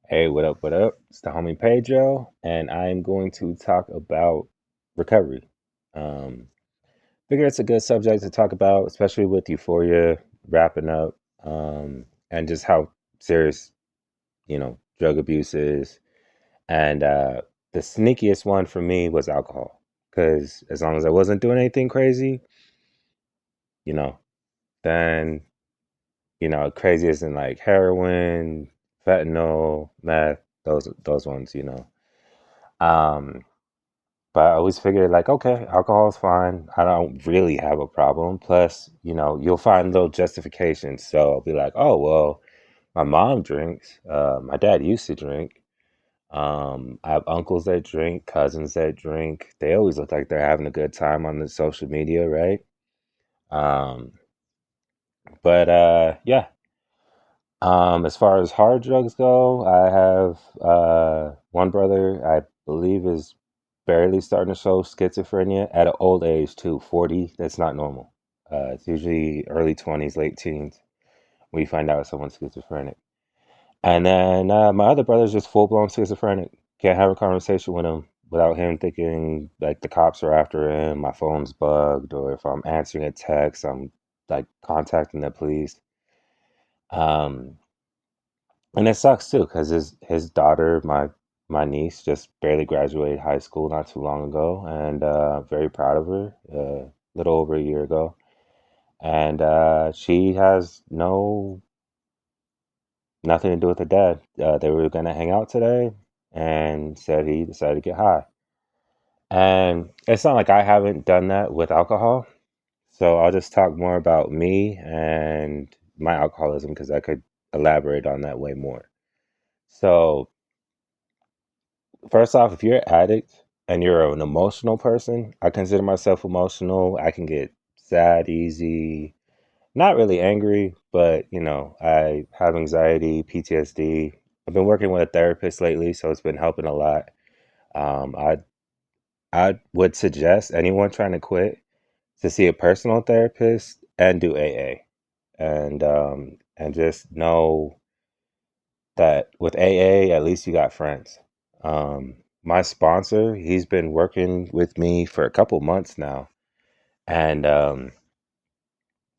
Hey, what up? What up? It's the homie Pedro, and I'm going to talk about recovery. Um, Figure it's a good subject to talk about, especially with Euphoria wrapping up, and just how serious, drug abuse is. And the sneakiest one for me was alcohol, because as long as I wasn't doing anything crazy, you know, then crazy isn't like heroin, fentanyl, meth, those ones. Um, But I always figured like, okay, alcohol is fine. I don't really have a problem. Plus, you'll find little justifications. So I'll be like, oh, well, my mom drinks. My dad used to drink. I have uncles that drink, cousins that drink. They always look like they're having a good time on the social media, right? Um, but yeah. As far as hard drugs go, I have one brother I believe is barely starting to show schizophrenia at an old age too, 40. That's not normal. It's usually early 20s, late teens when you find out someone's schizophrenic. And then my other brother's just full blown schizophrenic. Can't have a conversation with him without him thinking like the cops are after him, my phone's bugged, or if I'm answering a text, I'm like contacting the police. Um, And it sucks too, because his daughter, my niece, just barely graduated high school not too long ago, and very proud of her. A little over a year ago, and she has nothing to do with the dad. They were gonna hang out today, and said he decided to get high. And it's not like I haven't done that with alcohol, so I'll just talk more about me and my alcoholism because I could elaborate on that way more. So first off, if you're an addict and you're an emotional person, I consider myself emotional. I can get sad easy, not really angry, but I have anxiety, PTSD. I've been working with a therapist lately, so it's been helping a lot. Um, I I would suggest anyone trying to quit to see a personal therapist and do AA, and just know that with AA, at least you got friends. My sponsor, he's been working with me for a couple months now, and I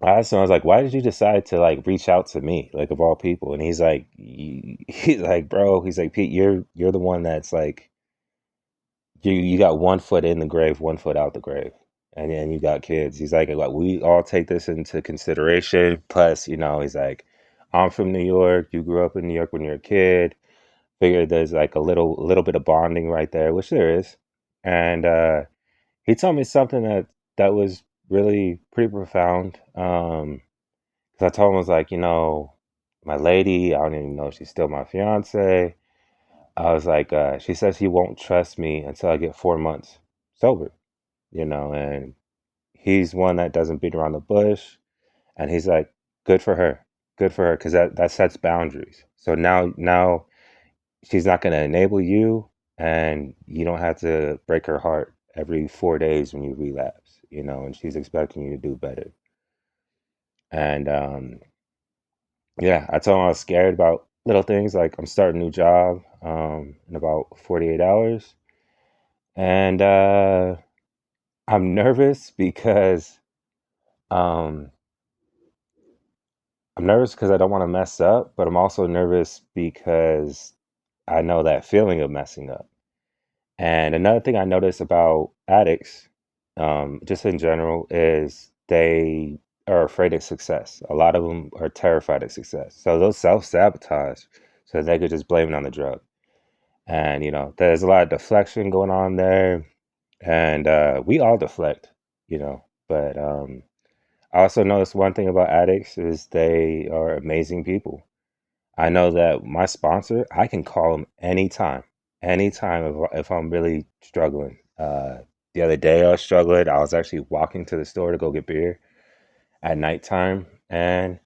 asked him, I was like, "Why did you decide to like reach out to me, like of all people?" And he's like, "He's like, bro, he's like, Pete, you're the one that's like, you got one foot in the grave, one foot out the grave, and then you got kids." He's like we all take this into consideration. Plus, he's like, I'm from New York. You grew up in New York when you were a kid. Figured there's like a little bit of bonding right there, which there is. And he told me something that was really pretty profound. 'Cause I told him I was like, my lady, I don't even know if she's still my fiance. I was like, she says she won't trust me until I get 4 months sober, and he's one that doesn't beat around the bush. And he's like, good for her, because that sets boundaries. So now she's not going to enable you, and you don't have to break her heart every 4 days when you relapse, and she's expecting you to do better. And yeah, I told him I was scared about little things like I'm starting a new job in about 48 hours. And I'm nervous because um, I don't want to mess up, but I'm also nervous because I know that feeling of messing up. And another thing I notice about addicts, just in general, is they are afraid of success. A lot of them are terrified of success. So they'll self sabotage so they could just blame it on the drug. And, there's a lot of deflection going on there. And we all deflect, But I also notice one thing about addicts is they are amazing people. I know that my sponsor, I can call him anytime if I'm really struggling. The other day I was struggling. I was actually walking to the store to go get beer at nighttime, and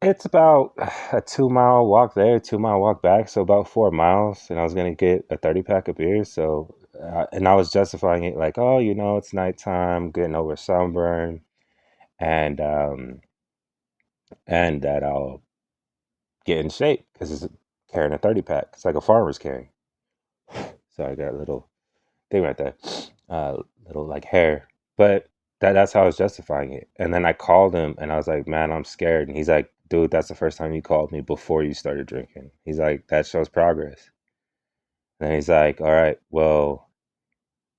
it's about a 2 mile walk there, 2 mile walk back, so about 4 miles. And I was gonna get a 30 pack of beer, so and I was justifying it like, oh, it's nighttime, getting over sunburn, and and that I'll get in shape because carrying a 30 pack. It's like a farmer's carrying. So I got a little thing right there, little like hair. But that's how I was justifying it. And then I called him and I was like, man, I'm scared. And he's like, dude, that's the first time you called me before you started drinking. He's like, that shows progress. And then he's like, all right, well,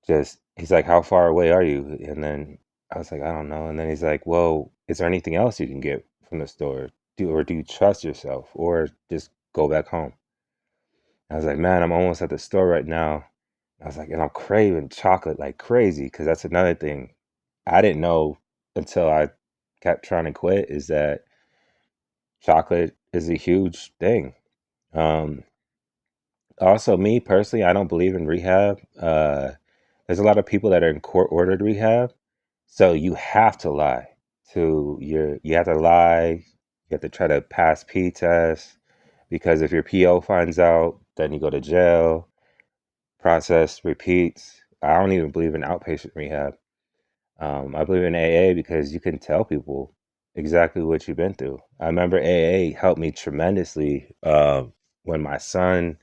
just, he's like, how far away are you? And then I was like, I don't know. And then he's like, well, is there anything else you can get from the store? Do you trust yourself or just go back home? I was like, man, I'm almost at the store right now. I was like, and I'm craving chocolate like crazy because that's another thing I didn't know until I kept trying to quit is that chocolate is a huge thing. Um, Also, me personally, I don't believe in rehab. There's a lot of people that are in court ordered rehab, so you have to lie you have to lie. You have to try to pass P tests because if your PO finds out, then you go to jail. Process repeats. I don't even believe in outpatient rehab. I believe in AA because you can tell people exactly what you've been through. I remember AA helped me tremendously when my son,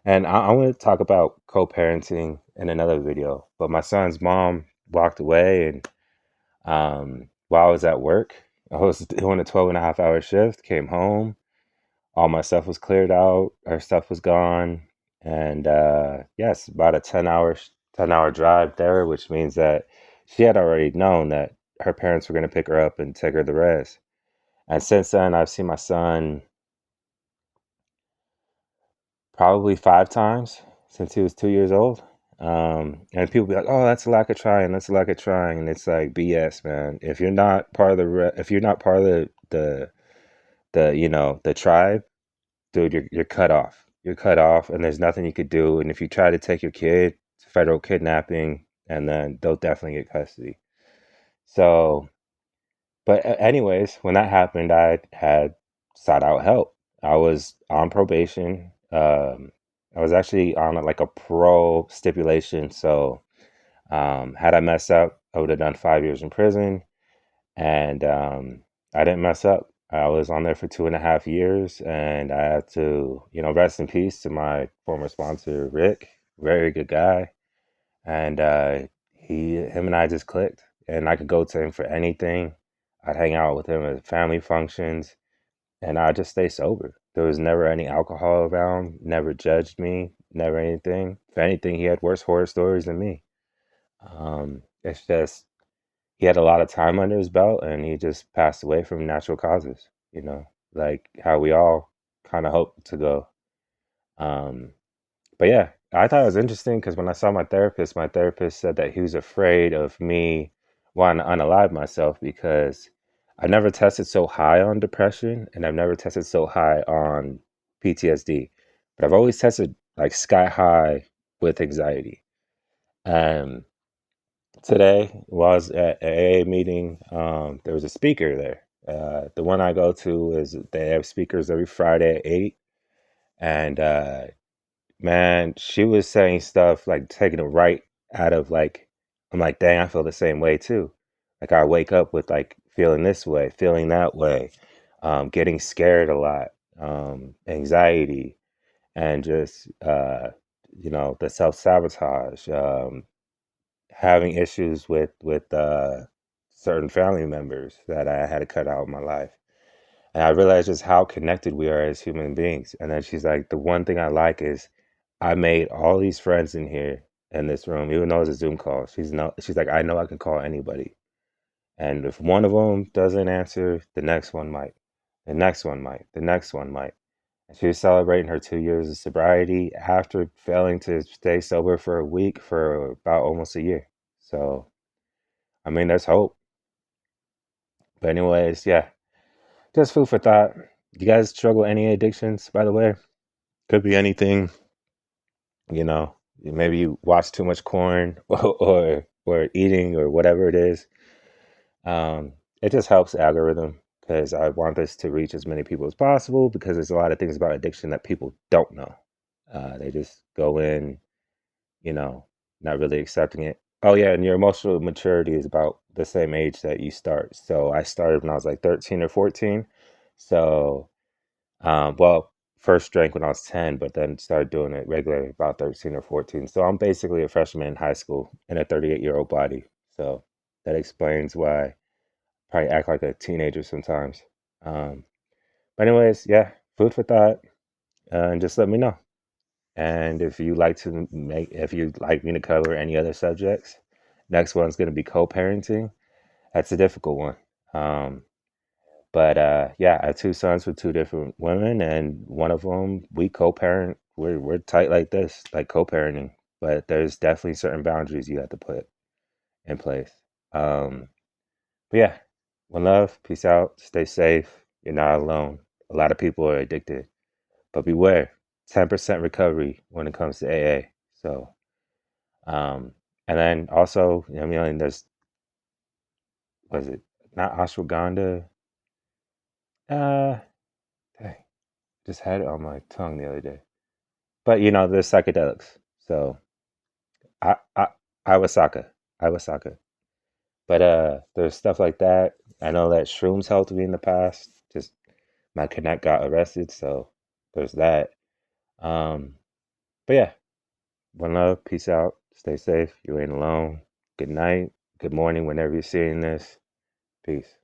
and I want to talk about co parenting in another video, but my son's mom walked away, and while I was at work, I was doing a 12.5 hour shift, came home, all my stuff was cleared out, her stuff was gone, and yes, about a 10-hour drive there, which means that she had already known that her parents were going to pick her up and take her to res. And since then, I've seen my son probably 5 times since he was 2 years old. And people be like, "Oh, that's a lack of trying. That's a lack of trying." And it's like BS, man. If you're not part of if you're not part of the tribe, dude, you're cut off. You're cut off, and there's nothing you could do. And if you try to take your kid, it's federal kidnapping, and then they'll definitely get custody. So, but anyways, when that happened, I had sought out help. I was on probation. I was actually on like a pro stipulation. So, had I messed up, I would have done 5 years in prison. And I didn't mess up. I was on there for 2.5 years, and I had to, rest in peace to my former sponsor, Rick. Very good guy, and him and I just clicked, and I could go to him for anything. I'd hang out with him at family functions, and I'd just stay sober. There was never any alcohol around. Never judged me. Never anything. If anything, he had worse horror stories than me. It's just he had a lot of time under his belt and he just passed away from natural causes, like how we all kind of hope to go. Um, but yeah, I thought it was interesting because when I saw my therapist said that he was afraid of me wanting to unalive myself because I've never tested so high on depression and I've never tested so high on PTSD, but I've always tested like sky high with anxiety. Um, Today was at a AA meeting. There was a speaker there. The one I go to is they have speakers every Friday at 8. And man, she was saying stuff like taking it right out of like, I'm like, dang, I feel the same way too. Like I wake up with like feeling this way, feeling that way, getting scared a lot, anxiety, and just, the self sabotage. Having issues with certain family members that I had to cut out of my life. And I realized just how connected we are as human beings. And then she's like, the one thing I like is I made all these friends in here in this room, even though it's a Zoom call. She's like, I know I can call anybody. And if one of them doesn't answer, the next one might. The next one might. The next one might. And she was celebrating her 2 years of sobriety after failing to stay sober for a week for about almost a year. So I mean, there's hope. But anyways, yeah, just food for thought. You guys struggle with any addictions, by the way? Could be anything, you know. Maybe you watch too much corn or eating or whatever it is. It just helps the algorithm because I want this to reach as many people as possible because there's a lot of things about addiction that people don't know. They just go in, you know, not really accepting it. Oh yeah, and your emotional maturity is about the same age that you start. So I started when I was like 13 or 14. So, well, first drank when I was 10, but then started doing it regularly about 13 or 14. So I'm basically a freshman in high school in a 38-year-old body. So that explains why I probably act like a teenager sometimes. Um, but anyways, yeah, food for thought, and just let me know. And if you'd like me to cover any other subjects, next one's going to be co-parenting. That's a difficult one. Um, but yeah, I have two sons with two different women, and one of them we co-parent. We're tight like this, like co-parenting. But there's definitely certain boundaries you have to put in place. Um, but yeah, one love, peace out, stay safe. You're not alone. A lot of people are addicted, but beware. 10% recovery when it comes to AA. So, um, and then also, I mean, there's was it not ashwagandha? Uh, dang, just had it on my tongue the other day. But there's psychedelics. So I Iwasaka, Iwasaka. But there's stuff like that. I know that shrooms helped me in the past. Just my connect got arrested, so there's that. Um, but yeah, one love, peace out, stay safe. You ain't alone. Good night, good morning, whenever you're seeing this. Peace.